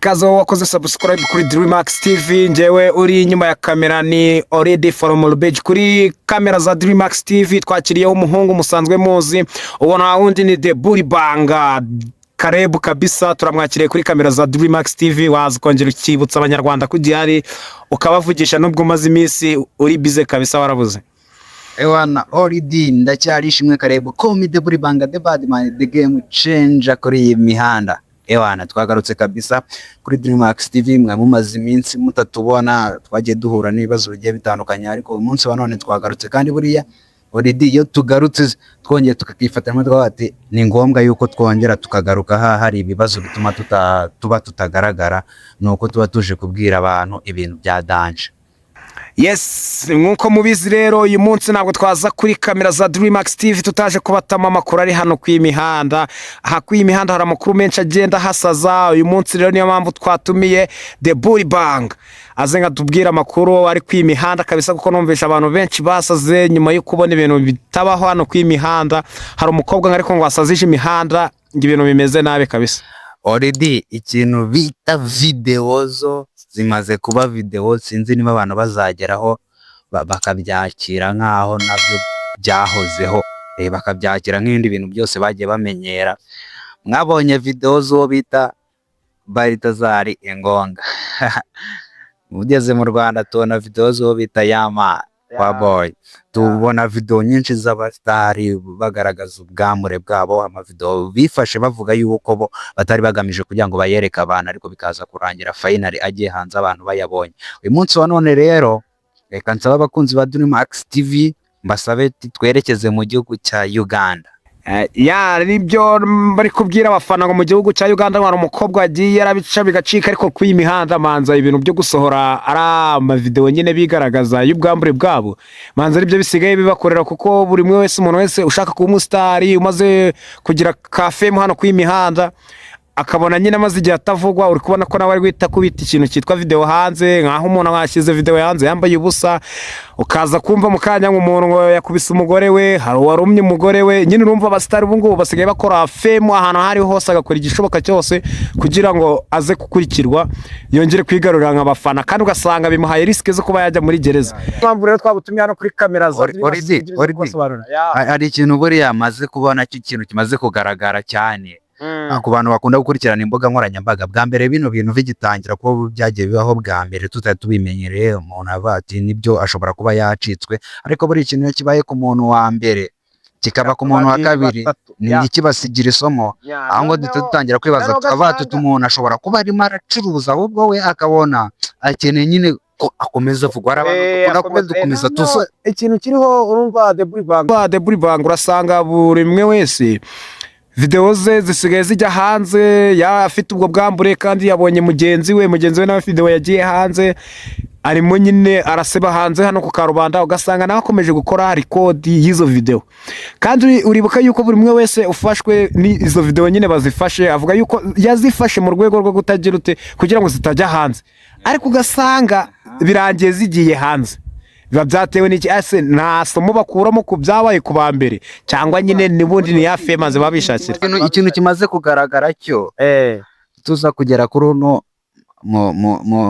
ikaze wakoze subscribe kuri Dreamax TV. Njyewe uri inyuma ya kamera ni Already from Rubege. Kuri kamera za Dreamax TV twakiriyeho umuhungu musanzwe muzi, ubona wundi ni The Bully Banga. Karibu kabisa, turamwakiriye kuri kamera za Dreamax TV. Waza kongera ukibutsa abanyarwanda kugihari ukabavugisha nubwo umaze iminsi uri bize kabisa warabuze. Ewana Already ndacyari ishimwe. Karibu komi The Bully Banga, the bad man, the game changer kuri iyi mihanda. Ewana twagarutse kabisa kuri Dreamax TV. Mwe mumaze iminsi mutatubona, twagiye duhura n'ibibazo bigiye bitandukanye, ariko uyu munsi wa none twagarutse. Kandi buriya Already iyo tugarutse twongeye tukakifatanya twati ni ngombwa yuko twongera tukagaruka hari ibibazo bituma tutagaragara, nuko tuba tuje kubwira abantu ibintu bya danje. Yes, nkuko mubizi rero uyu munsi ntabwo twaza kuri kamera za Dreamax TV tutaje kubatama amakuru ari hano ku imihanda. Aha ku imihanda hari amakuru menshi agenda hasaza. Uyu munsi rero niyo mpamvu twatumiye The Bully Banga aze ngatubwira amakuru ari ku imihanda kabisa, kuko numvisha abantu benshi basaze nyuma yo kubona ibintu bitabaho hano ku imihanda. Hari umukobwa ariko ngo asazije imihanda, ibintu bimeze nabi kabisa. Already ikintu bita videozo zimaze kuba video, sinzi niba abantu bazageraho bakabyakira nkaho nabyo byahozeho, bakabyakira nk'ibindi bintu byose bagiye bamenyera. Mwabonye video zo bita Baritazari Engonga ugeze mu Rwanda tubona video zo bita Yama kwa boy, tubona video nyinshi z'abastari bagaragaza ubwamure bwabo, amavideo bifashe bavuga yuko bo batari bagamije kugira ngo bayereka abantu, ariko bikaza kurangira finally agiye hanze abantu bayabonye. Uyu munsi wa none rero reka nsaba abakunzi ba Dreamax TV mbasabe twerekeze mu gihugu cya Uganda. Nibyo bari kubwira abafana ngo mu gihugu cya Uganda hari umukobwa agiye yarabica bigacika, ariko ku imihanda manza ibintu byo gusohora ari amavideo nyine bigaragaza y'ubwambure bwabo, manza aribyo bisigaye bibakorera, kuko buri mwe wese umuntu wese ushaka kuba umusitari umaze kugira cafe hano ku imihanda akabona nyine amaze igihe atavugwa, uri kubona ko nawe ari guhita kubita ikintu cyitwa video hanze, nkaho umuntu washyize video hanze yambaye ubusa, ukaza kumva mu kanya nk'umuntu yakubise umugore we, hari uwarumye umugore we. Nyine urumva abasitari ubu ngubu basigaye bakora fame ahantu hari hose, agakora igishoboka cyose kugira ngo aze gukurikirwa yongere kwigarurira nk'abafana, kandi ugasanga bimuhaye risike zo kuba yajya muri gereza. Mpamvu rero twabutumye hano kuri kamera za hari ikintu buriya amaze kubona, ikintu kimaze kugaragara cyane ku bantu bakunda gukurikirana imbuga nkoranyambaga. Bwa mbere bino bintu bigitangira ko byagiye bibaho bwa mbere tutari tubimenyereye, umuntu ava ati nibyo ashobora kuba yacitswe, ariko buri ikintu kibaye ku muntu wa mbere kikaba ku muntu wa kabiri ni kibasigira isomo. Aho ngo dutangira kwibaza tukava tuti umuntu ashobora kuba arimo aracuruza, ahubwo we akabona akeneye nyine ko akomeza avugwa, arabantu dukomeza tufa ikintu kiriho. Urumva The Bully Banga urasanga buri mwe wese video ze zisigaye zijya hanze afite ubwo bwambure, kandi yabonye mugenzi we nawe video yagiye hanze arimo nyine araseba hanze hano ku karubanda, ugasanga nawe akomeje gukora record y'izo video. Kandi uribuka yuko buri mwe wese ufashwe ni izo video nyine bazifashe, avuga yuko yazifashe mu rwego rwo kutagira ute kugira ngo zitajya hanze, ariko ugasanga birangiye zigiye hanze. Biba byatewe n'iki? Ase nta somo bakuramo ku byabaye ku bambere, cyangwa nyine nibundi ni ya fame maze babishakira. Ikintu kimaze kugaragara cyo tuza kugera kuri uno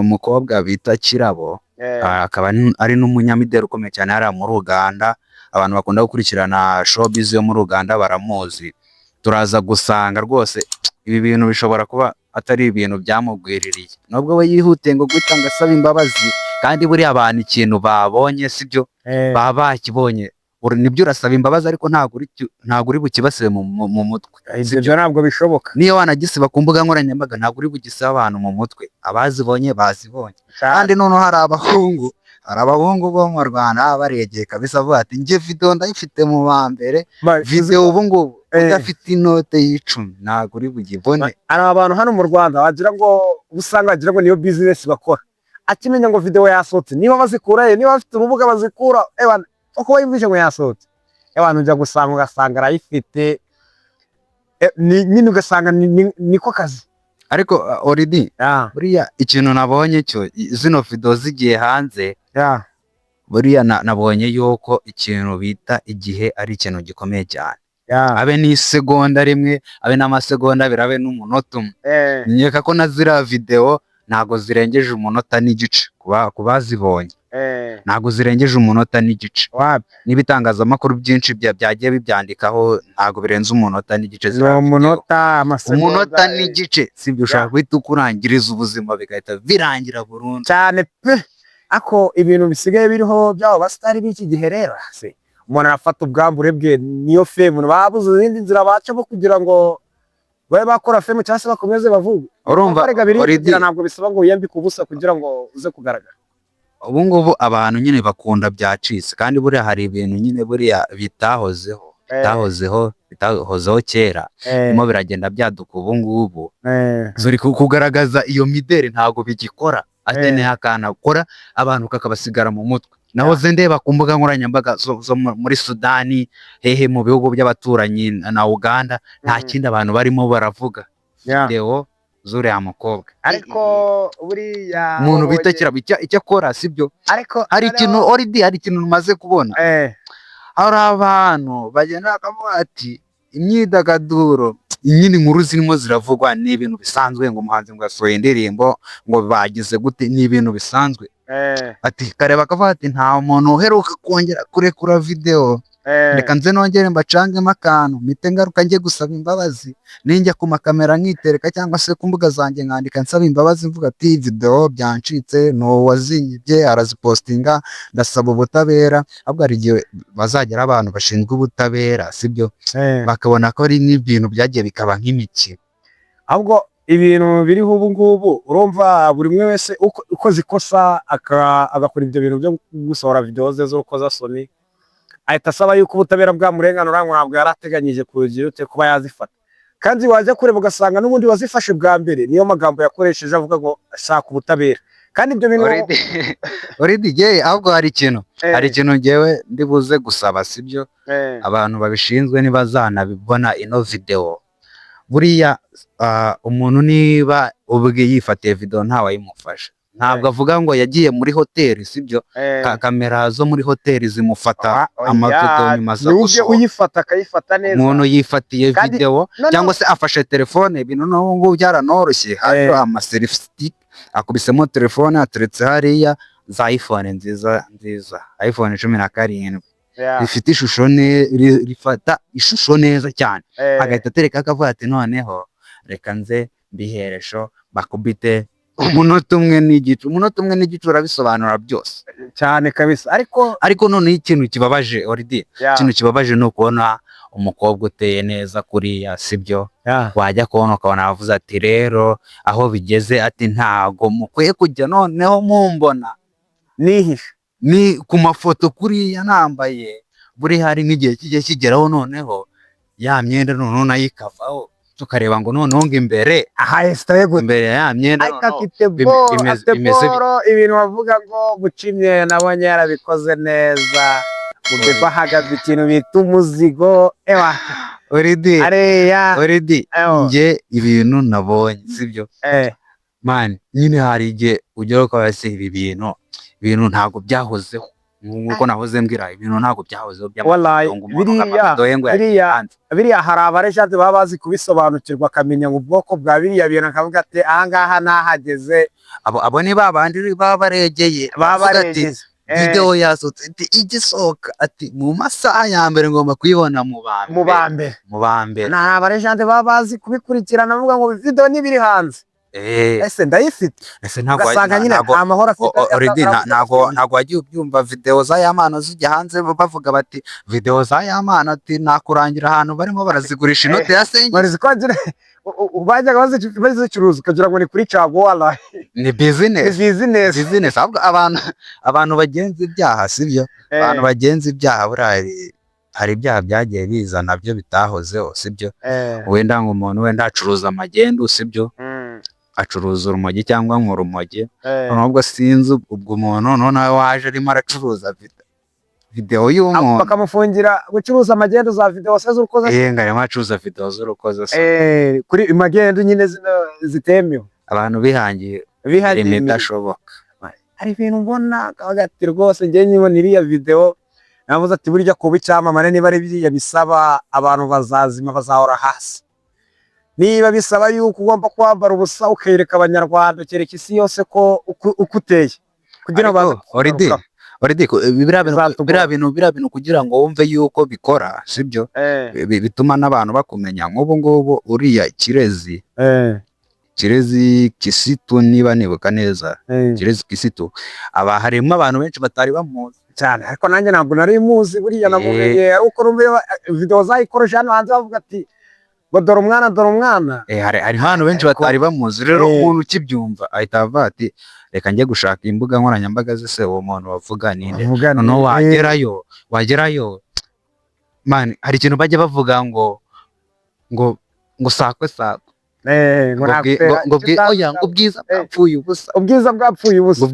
mukobwa bita Kirabo, akaba ari n'umunyamideli ukomeye cyane hariya muri Uganda. Abantu bakunda gukurikirana showbiz yo muri Uganda baramuzi. Turaza gusanga rwose ibi bintu bishobora kuba atari ibintu byamugwiririye, nubwo we yihutiye ngo gutanga asaba imbabazi, kandi buri abantu ikintu babonye sibyo baba bakibonye, nibyo urasaba imbabazi ariko ntabwo uri bukibasibe mu mutwe. Ibyo ntabwo bishoboka. Niyo wanagisiba ku mbuga nkoranyambaga ntabwo uri bugisiba abantu mu mutwe, abazibonye bazibonye. Kandi noneho hari abahungu bo mu Rwanda baregeye kabisa avuga ati njye video ndayifite mu bambere, video ubu ngubu udafite inote y'icumi ntabwo uri bugibone. Hari abantu hano mu Rwanda wagira ngo usanga wagira ngo niyo business bakora, akimenya ngo video yasohotse niba bazikura niba bafite urubuga bazikura, uko wayumvise ngo yasohotse abantu ujya gusanga ugasanga arayifite, nyine ugasanga niko kazi. Ariko Already buriya ikintu nabonye cyo zino video zigiye hanze, buriya nabonye yuko ikintu bita igihe ari ikintu gikomeye cyane. abe n'isegonda rimwe, abe n'amasegonda abiri, abe n'umunota umwe. Nkeka ko na ziriya video ntago zirengeje umunota n'igice ku bazibonye, ntago zirengeje umunota n'igice. N'ibitangazamakuru byinshi byagiye bibyandikaho ntago birenze umunota n'igice. Umunota n'igice sibyo ushaka guhita ukurangiriza ubuzima bigahita birangira burundu cyane pe. Ako ibintu bisigaye biriho byabo basitari b'iki gihe rero umuntu arafata ubwambure bwe, niyo femu babuze izindi nzira bacamo kugira ngo babe bakora femu cyangwa se bakomeze bavuge. Urumva ntabwo bisaba ngo wiyambike ubusa kugira ngo uze kugaragara. Ubu ngubu abantu nyine bakunda byacitse, kandi buriya hari ibintu nyine buriya bitahozeho kera, birimo biragenda byaduka ubu ngubu. Zuri kugaragaza iyo mideli ntabwo bigikora, akeneye akantu akora abantu kakabasigara mu mutwe. Nahoze ndeba ku mbuga nkoranyambaga zo muri Sudani, hehe mu bihugu by'abaturanyi na Uganda, nta kindi abantu barimo baravuga video zuriya mukobwa. Ariko buriya umuntu bitakira icyo akora sibyo. Ariko hari ikintu umaze kubona, hari abantu bagenda bakavuga ati imyidagaduro nyine inkuru zirimo ziravugwa ni ibintu bisanzwe, ngo umuhanzi ngo yasohoye indirimbo ngo bagize gute, ni ibintu bisanzwe. Ati kareba akavuga ati nta muntu uheruka kongera kurekura video, reka nze nongere mbacangemo akantu mpite ngaruka njye gusaba imbabazi, ninjya ku makamera nkitereka cyangwa se ku mbuga zanjye nkandika nsaba imbabazi mvuga ati video byancitse, no wazinyibye arazipostinga, ndasaba ubutabera. Ahubwo hari igihe bazagera abantu bashinzwe ubutabera sibyo, bakabona ko ari n'ibintu byagiye bikaba nk'imikino. Ahubwo ibintu biriho ubu ngubu urumva buri umwe wese ukoze ikosa agakora ibyo bintu byo gusohora video ze z'urukozasoni, ahita asaba yuko ubutabera bwamurenganura, ngo ntabwo yari ateganyije kuba yazifata. Kandi wajya kureba ugasanga n'ubundi wazifashe bwa mbere niyo magambo yakoresheje avuga ngo ashaka ubutabera. Kandi ibyo bintu ahubwo hari ikintu ngewe ndibuze gusaba sibyo, abantu babishinzwe nibazanabibona ino video, buriya umuntu niba ubwe yifatiye video ntawayimufasha, ntabwo avuga ngo yagiye muri hoteli sibyo, kamera zo muri hoteli zimufata amafoto nyuma zo gusohoka, uyifata akayifata neza. Umuntu yifatiye video cyangwa se afashe telefone, ibintu n'ubu byaranoroshye, hari amaselfie stick akubisemo telefone ateretse hariya, za iPhone nziza iPhone 17 rifite ishusho rifata ishusho neza cyane, agahita atereka akavuga ati noneho reka nze mbiheresho bakubite umunota umwe n'igice urabisobanura byose cyane kabisa. Ariko none ikintu kibabaje ikintu kibabaje ni ukubona umukobwa uteye neza kuriya sibyo, wajya kubona ukabona avuze ati rero aho bigeze ati ntago mukwiye kujya noneho mumbona nihisha ni ku mafoto kuriya nambaye, buri hari n'igihe kijye kigeraho noneho ya myenda noneho nayikavaho tukareba ngo noneho ngo imbere imbere ya myenda imeze ibintu bavuga ngo gucimye nabonye yarabikoze neza, Mubeba ahagaze ikintu bita umuzigo already nge ibintu nabonye sibyo man, nyine hari igihe ugera ukabase ibi bintu ntago byahozeho, nkuko nahoze mbwira ibintu ntago byahozeho biriya hari abarejade baba bazi kubisobanukirwa, akamenya ngo ubwoko bwa biriya bintu akavuga ati ahangaha nahageze. Abo ni babandi baba baregeye video yasohotse igisohoka ati mu masaha ya mbere ngomba kuyibona mu bambere. Nta abarejade baba bazi kubikurikirana, avuga ngo video nibiri hanze ese ndayifite, ugasanga nyine amahoro afite already. Ntago wagiye ubyumva video za Yamana zijya hanze bavuga bati video za Yamana ati nakurangira ahantu barimo barazigurisha inote ya senyi, bajyaga bazicuruza ukagira ngo ni kuri Caguwa. Ni business. Ahubwo abantu bagenza ibyaha sibyo, abantu bagenza ibyaha burari hari ibyaha byagiye biza nabyo bitahozeho sibyo. Wenda ngo umuntu wenda acuruza amagendu sibyo, acuruza urumogi cyangwa nk'urumogi, nubwo sinzi ubwo umuntu none waje arimo aracuruza video y'umuntu bakamufungira gucuruza magendu za video se z'urukoze ngarema acuruza video z'urukoze kuri magendu nyine zitemewe. Abantu bihangiye imidashoboka. Hari ibintu mbona hagati rwose njye nyibona iriya video navuze ati burya kuba icyamamare niba ari biriya bisaba abantu bazazima bazahora hasi, niba bisaba yuko ugomba kwambara ubusa ukereka abanyarwanda ukereka isi yose ko uko uteye kugira ngo biriya bintu kugira ngo wumve yuko bikora sibyo bituma n'abantu bakumenya. nk'ubu ngubu uriya Kirezi Kisitu niba nibuka neza, Kirezi Kisitu harimo abantu benshi batari bamuzi cyane, ariko nanjye ntabwo nari muzi buriya namumenye ariko numva video zayikoresha hano hanze bavuga ati ngo dore umwana hari abantu benshi batari bamuzi. Rero umuntu ukibyumva ahita avuga ati reka njye gushaka imbuga nkoranyambaga zese uwo muntu bavuga ninde. Noneho wagerayo man, hari ikintu bajya bavuga ngo sakwe ubwiza bwapfuye ubusa.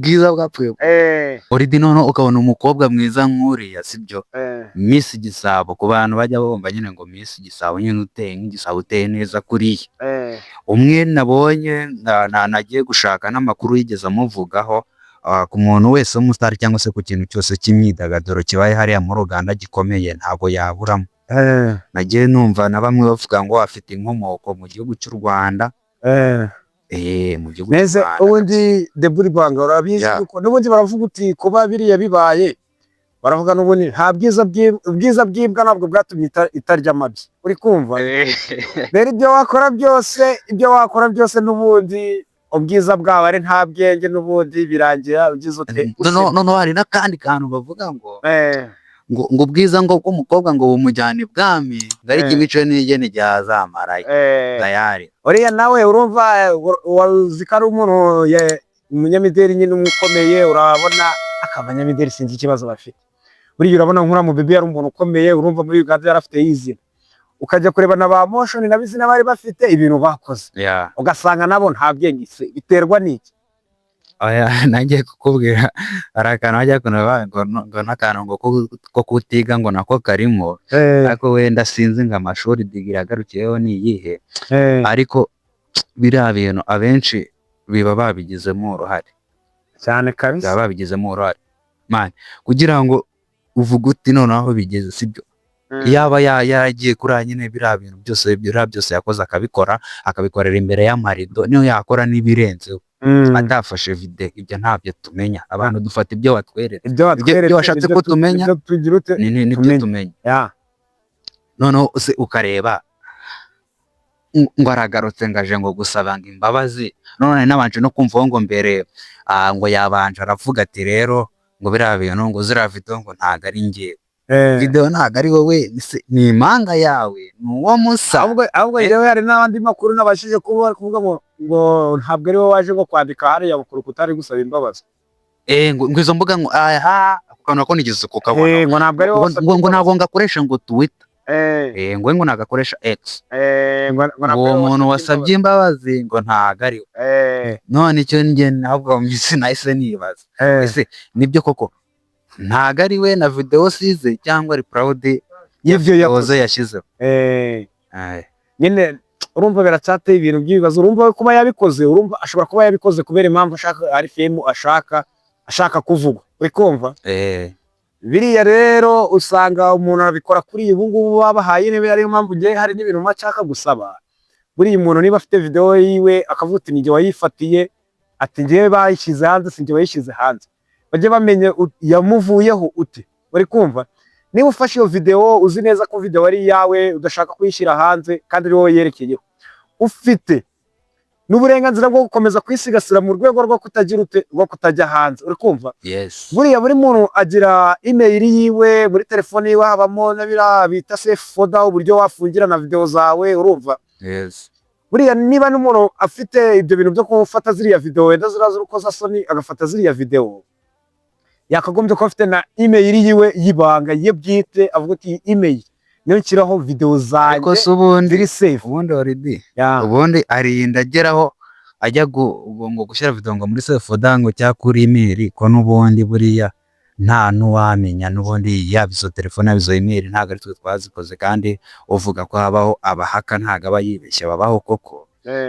Oridi noneho ukabona umukobwa mwiza nk'uriya sibyo, Miss Gisabo, ku bantu bajya bumva nyine ngo Miss Gisabo nyine uteye nk'igisabo, uteye neza kuriya. Umwe nabonye nagiye gushaka n'amakuru yigeze amuvugaho, ku muntu wese w'umusitari cyangwa se ku kintu cyose cy'imyidagaduro kibaye hariya muri Uganda gikomeye ntabwo yaburamo. Nagiye numva na bamwe bavuga ngo afite inkomoko mu gihugu cy'u Rwanda. Mu gihugu cy'u Rwanda ubundi Deburi Banga urabizi yuko n'ubundi baravuga uti kuba biriya bibaye, baravuga n'ubundi nta ubwiza bw'imbwa ntabwo bwatumye itarya amabyi, uri kumva rero ibyo wakora byose n'ubundi ubwiza bwawe ari nta bwenge n'ubundi birangira ugize ute. Noneho hari n'akandi kantu bavuga ngo ubwiza ngo bw'umukobwa ngo bumujyana ibwami, ariko imico n'igeni ryazamarayo tayari. Uriya nawe urumva wazi ko ari umuntu umunyamideli nyine ukomeye, urabona akabanyamideli sinzi ikibazo bafite. Buriya urabona nk'uriya Mubebe yari umuntu ukomeye, urumva muri Uganda yari afite yizina, ukajya kureba na ba Motion na bizina bari bafite ibintu bakoze ugasanga nabo nta bwenge. Biterwa n'iki? Nanjye kukubwira hari akantu hajya ngo n'akantu ngo ko kutiga ngo nako karimo, ariko wenda sinzi ngo amashuri digira agarukiyeho ni iyihe, ariko biriya bintu abenshi biba babigizemo uruhare cyane kabisa, baba babigizemo uruhare man, kugira ngo uvuge uti noneho bigeze sibyo. Yaba yaragiye kuri nyine biriya bintu byose yakoze akabikorera imbere y'amarido, niyo yakora n'ibirenzeho atafashe video, ibyo ntabyo tumenya. Abantu dufata ibyo watwerera, ibyo washatse ko tumenya nibyo tumenya. Noneho ukareba ngo aragarutse ngaje ngo gusaba ngo imbabazi, none nabanje no kumva ngo mbere ngo yabanje aravuga ati rero ngo biriya bintu ngo ziriya video ngo ntago ari njye video, ntago ari wowe, ni impanga yawe, ni uwo musa. Ahubwo yewe hari n'abandi makuru nabashije kuvuga ngo ntabwo ari wowe waje ngo kwandika hariya ku rukuta ari gusaba imbabazi. Ngo izo mbuga ngo ukabona ko nigeze kukabona ngo ntabwo ari wowe ngo ntabwo ngakoresha ngo Twitter, ngo nagakoresha X, uwo muntu wasabye imbabazi ngo ntago ari we. None icyo njye ntabwo nahise nibaza ese nibyo koko ntago ari we na video size cyangwa ari proud y'ivyo yakoze yashizeho? Nyine urumva biracyateye ibintu by'ibibazo. Urumva kuba yabikoze, urumva ashobora kuba yabikoze kubera impamvu ashaka, ari film ashaka kuvuga, uri kumva. Biriya rero usanga umuntu arabikora kuri ubu ngubu babahaye intebe, ariyo mpamvu ngiye hari n'ibintu macaka gusaba. Buriya umuntu niba afite video yiwe akavuga ati nijye wayifatiye, ati ngiye bayishyize hanze sinjye wayishyize hanze, bajye bamenye yamuvuyeho ute, uri kumva. Niba ufashe iyo video uzi neza ko video ari yawe udashaka kuyishyira hanze kandi ari wowe yerekeyeho, ufite n'uburenganzira bwo gukomeza kwisigasira mu rwego rwo kutagira rwo kutajya hanze, uri kumva. Buriya buri muntu agira email yiwe, muri telefone yiwe habamo nabira bita safe folder, uburyo wafungira na video zawe, urumva. Buriya niba n'umuntu afite ibyo bintu byo gufata ziriya video, wenda ziraza ukoza soni agafata ziriya video, yakagombye ko afite na email yiwe yibanga ye bwite, avuga ati email niyo nshyiraho video zanjye ziri safe. Ubundi arinda ageraho ajya gushyira video ngo muri safe folder ngo cyakuri email, ko n'ubundi buriya nta nuwamenya n'ubundi yabizo telefone yabizo email ntago ari twe twazikoze, kandi uvuga ko habaho abahaka ntago aba yibeshye, babaho koko.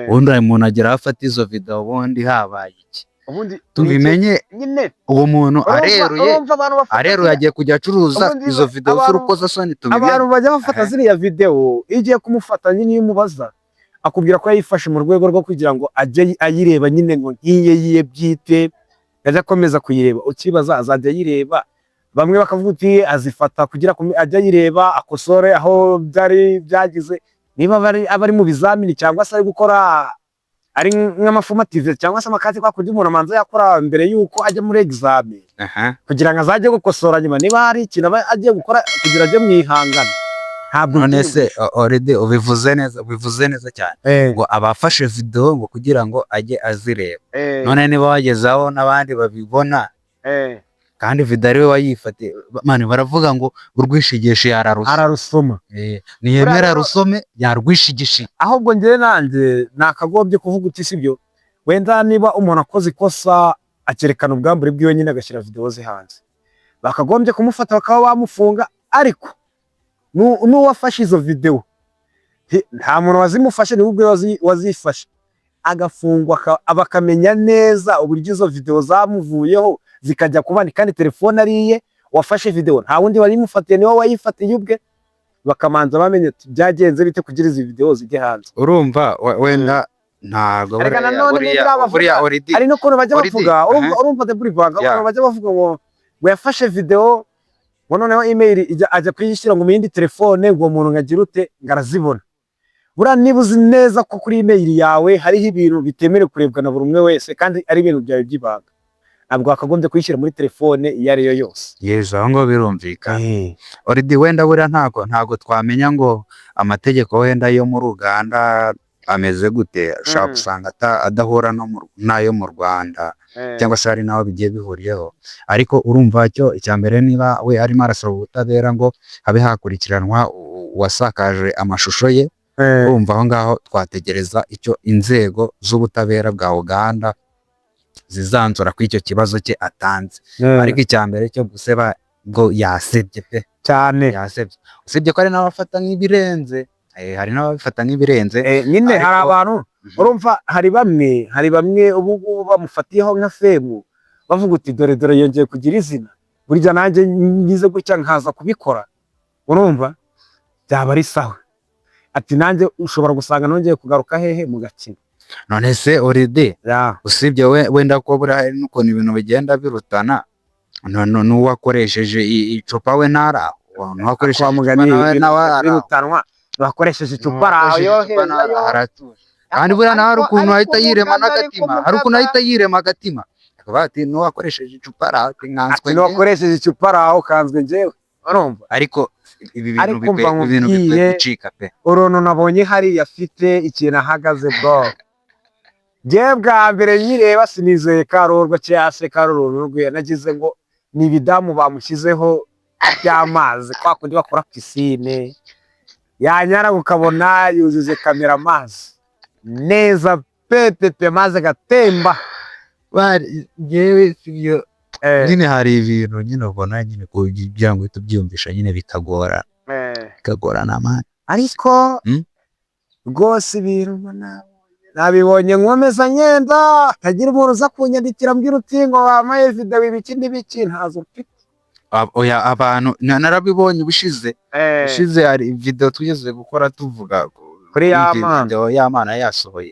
Ubundi umuntu agera afata izo video ubundi habaye iki ubundi tubimenye nyine uwo muntu areruye abantu agiye kujya acuruza ubundi izo video z'urukozasoni tubimenye. abantu bajya bafata ziriya video iyo ugiye kumufata nyine iyo umubaza akubwira ko yayifashe mu rwego rwo kugira ngo ajye ayireba nyine ngo nkiye yiye byite yajya akomeza kuyireba, ukibaza azajya ayireba. Bamwe bakavuga uti azifata kugira ngo ajye ayireba akosore aho byari byagize, niba abari mu bizamini cyangwa se ari gukora ari nk'amafumative cyangwa se amakati kwa kundi umuntu amanza yakora mbere yuko ajya muri examen kugira ngo azajye gukosora nyuma niba hari ikintu aba agiye gukora kugira ajye mwihangana. Ntabwo none se already ubivuze neza cyane ngo abafashe video ngo kugira ngo ajye azireba. None niba wagezaho n'abandi babibona kandi video ariwe wayifatiye mani baravuga ngo urwishigishe ararusoma niyemera rusome yarwishigishe. Ahubwo njye nanjye nakagombye kuvuga uti sibyo, wenda niba umuntu akoze ikosa akerekana ubwambure bwiwe nyine agashyira video ze hanze, bakagombye kumufata bakaba bamufunga. Ariko n'uwafashe izo video nta muntu wazimufashe, ni ubwe wazifashe, agafungwa bakamenya neza uburyo izo video zamuvuyeho zikajya kubana, kandi telefone ariye wafashe video nta wundi warimufatiye, niwe wayifatiye ubwe, bakamanza bamenye byagenze bite kugira izi video zijye hanze. Urumva wenda ntago buriya already ari no kuntu bajya bavuga, urumva de burivanga abantu bajya bavuga ngo yafashe video ngo noneho email ajya kuyishyira ngo mu yindi telefone ngo umuntu ngagira ute ngarazibona. Buriya niba uzi neza ko kuri email yawe hariho ibintu bitemerewe kurebwa na buri umwe wese kandi ari ibintu byawe by'ibanga, ntabwo wakagombye kuyishyira muri telefone iyo ari yo yose. Yezo aho ngo birumvikana already wenda buriya ntago twamenya ngo amategeko wenda yo muri Uganda ameze gute, ushobora gusanga adahura n'ayo mu Rwanda cyangwa se hari naho bigiye bihuriyeho. Ariko urumva cyo icyambere niba we arimo arasaba ubutabera ngo habe hakurikiranwa uwasakaje amashusho ye, urumva aho ngaho twategereza icyo inzego z'ubutabera bwa Uganda zizanzura ku icyo kibazo cye atanze. Ariko icyambere cyo guseba bwo yasebye pe cyane, yasebye usibye ko ari n'abafata nk'ibirenze, hari n'ababifata nk'ibirenze nyine. Hari abantu urumva hari bamwe ubu bamufatiyeho nka femu bavuga uti dore yongeye kugira izina, burya nanjye ngize gutya nkaza kubikora, urumva byaba ari sawa. Ati nanjye ushobora gusanga nongeye kugaruka hehe mu gakino. None se already usibye wenda ko buri hari n'ukuntu ibintu bigenda birutana, n'uwakoresheje icupa we ntara n'uwakoresheje birutanwa bakoresheje icupa kandi buriya nawe hari ukuntu ahita yirema agatima, bati n'uwakoresheje icupa araho kanzwe njyewe, urumva. Ariko ibi bintu bikwiye gucika pe. Uruntu nabonye hariya afite ikintu ahagaze bro, njyewe bwa mbere nyireba sinizeye karorwa cyangwa se karororwe, nagize ngo ni ibidamu bamushyizeho by'amazi kwa kundi bakora pisine, yanyara ukabona yujuje kamera amazi neza pepepe maze gatemba. Yewe sibyo nyine hari ibintu nyine ubona nyine kugira ngo tubyumvisha nyine bikagorana amani. Ariko rwose ibintu nabibonye nkomeza nyenda tagira umuntu uza kunyandikira mbwira uti ngo wamaye video ibiki n'ibiki ntazo mfite. Oya abantu narabibonye bishize hari video tugeze gukora tuvuga kuri y'amana yasohoye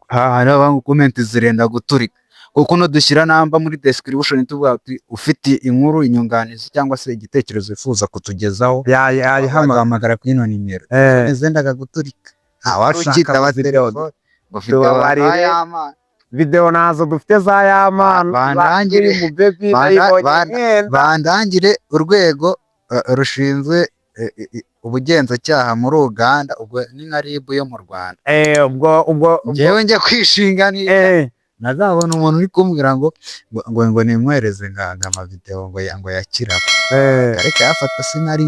hari abantu comment zirenda guturika kuko no dushyira namba muri description tuvuga ati ufite inkuru inyunganizi cyangwa se igitekerezo wifuza kutugezaho yahamagara kuri ino nimero zendaga guturika ntawashikita batereo video nazo dufite za y'amana bandangire urwego rushinzwe ubugenzacyaha muri Uganda, ubwo ni nka RIB yo mu Rwanda. ubwo njyewe njya kwishinganira nazabona umuntu uri kumbwira ngo nimwereze amavideo ngo yakira ariko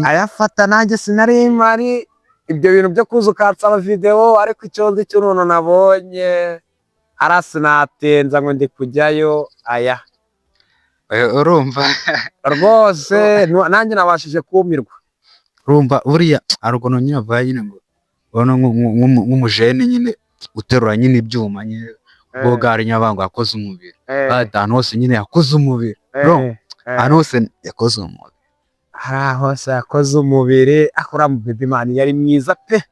ayafata nanjye sinari mari ibyo bintu byo kuza ukansaba video. Ariko icyo nzi cy'umuntu nabonye arasinatenza ngo ndi kujyayo aya urumva rwose nanjye nabashije kumirwa. Urumva buriya arugono nyine bavuga nyine ngo nk'umujene nyine uterura nyine ibyuma nyine Bogari Nyabango yakoze umubiri, ahantu hose nyine yakoze umubiri bro, ahantu hose yakoze umubiri, hose yakoze umubiri. Akora mu baby man yari mwiza pe,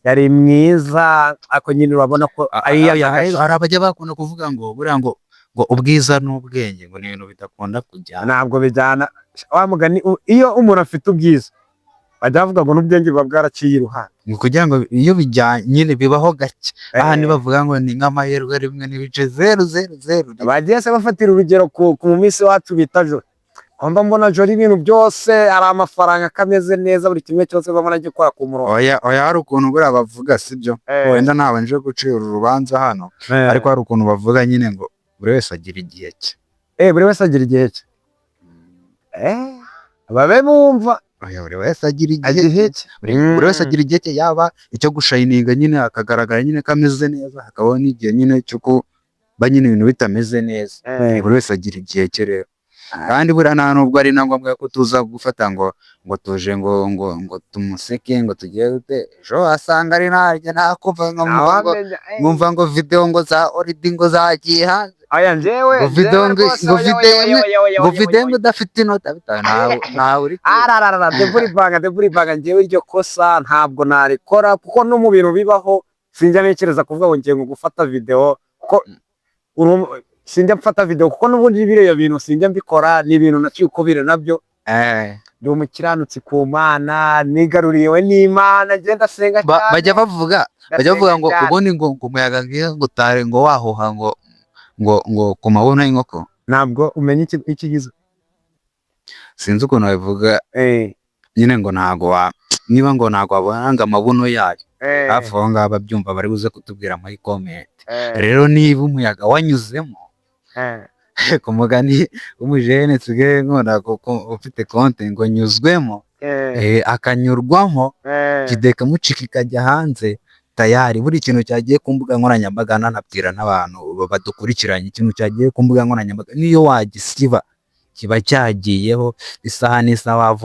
yari mwiza. Ako nyine urabona ko hari abajya bakunda kuvuga ngo buriya ngo ubwiza n'ubwenge ngo ni ibintu bidakunda kujyana. Ntabwo bijyana wa mugani. Iyo umuntu afite ubwiza bajya bavuga ngo n'ubwenge buba bwaraciye iruhande, ngo kugira ngo iyo bijyanye nyine bibaho gake. Aha bavuga ngo ni nk'amahirwe rimwe n'ibice 000. bagiye se bafatira urugero ku mu minsi wacu bita Joro. Mba mbona Joro ibintu byose ari amafaranga kameze neza, buri kimwe cyose bamara gikora ku murongo. Oya hari ukuntu buriya bavuga sibyo, wenda ntawe nje gucira urubanza hano, ariko hari ukuntu bavuga nyine ngo buri wese agira igihe cye. Buri wese agira igihe cye. Babe bumva buri wese agira igihe cye, buri wese agira igihe cye, yaba icyo gushayininga nyine akagaragara nyine kameze neza, hakabaho n'igihe nyine cyo kuba nyine ibintu bitameze neza. Buri wese agira igihe cye rero, kandi buriya nta nubwo ari na ngombwa ko tuza gufata ngo tuje ngo tumuseke ngo tugiye gute. Ejo asanga ari naryo nakumva nkumva ngo video ngo za oridi ngo zagiye hanze. Aya njyewe ngo video ngo udafite inota bitawe nawe uri deburi banga njyewe iryo kosa ntabwo narikora, kuko no mu bintu bibaho sinjya ntekereza kuvuga ngo ngiye gufata video, ko sinjya mfata video kuko n'ubundi biriya bintu sinjya mbikora. Ni ibintu naciye uko biri nabyo. Ndi umukiranutsi ku Mana, nigaruriwe n'Imana, ngenda senga cyane. Bajya bavuga ngo ubundi ngo umuyaga ngiye ngo utare ngo wahoha ngo ku mabuno y'inkoko. Ntabwo umenya ikigize, sinzi ukuntu babivuga nyine ngo niba ngo ntago wabona amabuno yayo hafi aho ngaho babyumva bari buze kutubwira muri comment. Rero niba umuyaga wanyuzemo ku mugani w'umujene nsigaye nkunda ufite konti ngo nyuzwemo, akanyurwamo kideka mucika ikajya hanze tayari. Buri kintu cyagiye ku mbuga nkoranyambaga, nanabwira n'abantu badukurikiranye, ikintu cyagiye ku mbuga nkoranyambaga niyo wagisiba kiba cyagiyeho isaha n'isaha.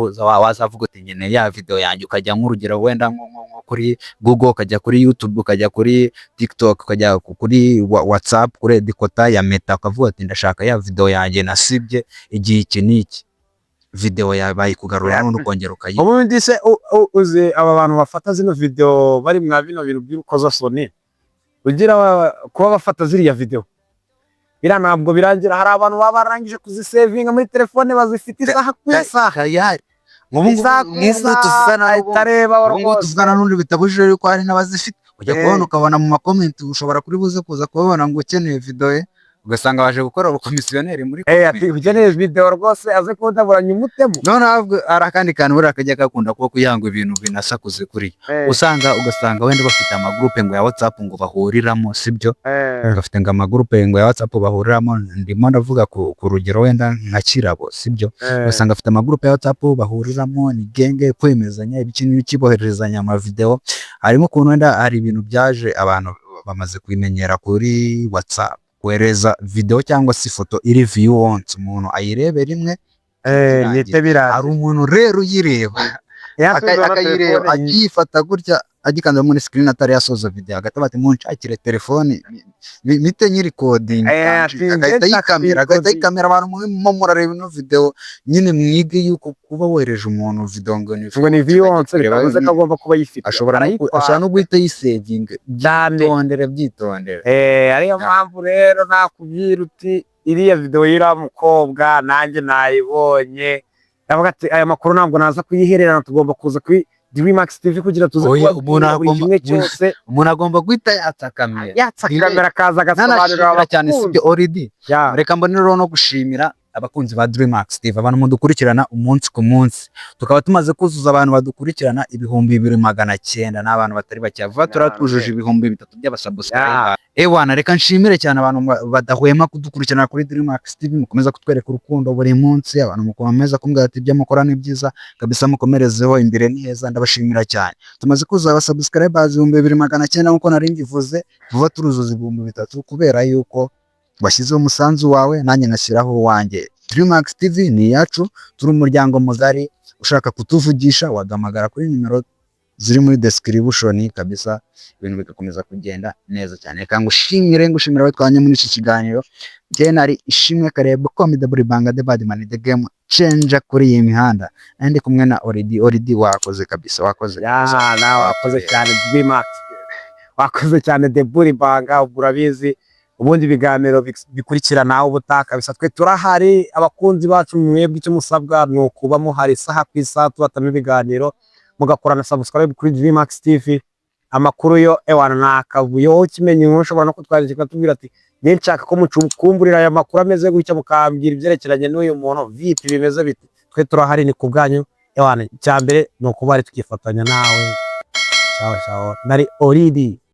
Wazavuga uti nyine ya video yanjye, ukajya nk'urugero wenda nko kuri Google, ukajya kuri YouTube, ukajya kuri TikTok, ukajya kuri WhatsApp, kuri edikota ya Meta, ukavuga ati ndashaka ya video yanjye nasibye igihe iki n'iki, video yabaye kugarura n'undi ukongera ukayiba. Ubundi se uzi aba bantu bafata zino video bari mwa bino bintu by'urukozasoni, ugira kuba bafata ziriya video bira ntabwo birangira. Hari abantu baba barangije kuzisevinga muri telefone, bazifite isaha ku isaha yari tuzana n'undi bitabujije yuko hari n'abazifite. Ujya kubona ukabona mu makomenti, ushobora kuri buze kuza kubabona ngo ukeneye video ye, ugasanga baje gukora ubukomisiyoneri muri ati ukeneye video rwose aze kudaburanya umutemo. None ari akandi kantu buriya kajya gakunda kuko kuyanga ibintu binasakuze kuri ugasanga wenda bafite amagroupe ngo ya WhatsApp ngo bahuriramo, sibyo? Bafite ngo amagroupe ngo ya WhatsApp bahuriramo. Ndimo ndavuga ku rugero wenda nka Kirabo, sibyo? Ugasanga afite amagroupe ya WhatsApp bahuriramo, ni genge kwemezanya ibikintu kiboherezanya ama video. Harimo ukuntu wenda hari ibintu byaje abantu bamaze kwimenyera kuri WhatsApp, kohereza video cyangwa se ifoto iri view once, umuntu ayirebe rimwe hari umuntu rero uyireba akayireba agifata gutya agikanda muri screen atari yasoza video, agahita bati munshakire telefone mite nyiri coding, agahita yikamera abantu murareba ino video. Nyine mwige yuko kuba wereje umuntu video ngo ni view once bitavuze ko agomba kuba yifite, ashobora no guhita yisaving. Byitondere ariyo mpamvu rero nakubwira uti iriya video y'ira mukobwa nanjye nayibonye, ndavuga ati aya makuru ntabwo naza kuyihererana, tugomba kuza kuri Dreamax TV kugira tuze kubona buri kimwe cyose. Umuntu agomba guhita yatsakamera akaza agasobanurira cyane, sibyo? Already reka mbonero no gushimira abakunzi ba Dreamax TV, abantu mudukurikirana umunsi ku munsi. Tukaba tumaze kuzuza abantu badukurikirana 2900, n'abantu batari bake. Vuba turatujuje 3000 by'abasubscriber. Ewana reka nshimire cyane abantu badahwema kudukurikirana kuri Dreamax TV, mukomeza kutwereka urukundo buri munsi. Abantu mukomeza kumbwira ati ibyo mukora ni byiza kabisa, mukomerezeho, imbere ni heza, ndabashimira cyane. Tumaze kuzuza abasubscribers 2900 nkuko nari ngivuze. Vuba turuzuza 3000 kubera yuko washyizeho umusanzu wawe, nanjye nashyiraho wanjye. Dreamax TV ni yacu, turi umuryango mugari. Ushaka kutuvugisha wagamagara kuri nimero ziri muri description kabisa, ibintu bigakomeza kugenda neza cyane. Reka ngushimire aho twanye muri iki kiganiro. Njye nari Ishimwe Karebe Comedy Double Banga the bad man the game changer kuri iyi mihanda, ndi kumwe na Oridi. Wakoze kabisa, wakoze nawe wakoze cyane Dmax, wakoze cyane Double Banga. Urabizi ubundi ibiganiro bikurikirana ubutaka bisa, twe turahari. Abakunzi bacu mwebwe icyo musabwa ni ukuba muhari isaha ku isaha, tubatamo ibiganiro, mugakorana subscribe kuri Dmax TV. Amakuru yo ewana nakavuyo, wowe kimenye ushobora no kutwandikira tubwira ati nge nshaka ko mukumburira aya makuru ameze gutya, mukambwira ibyerekeranye n'uyu muntu vipi bimeze biti. Twe turahari ni kubwanyu ewana. Cyambere no kuba ari tukifatanya nawe. Ciao nari Oridi.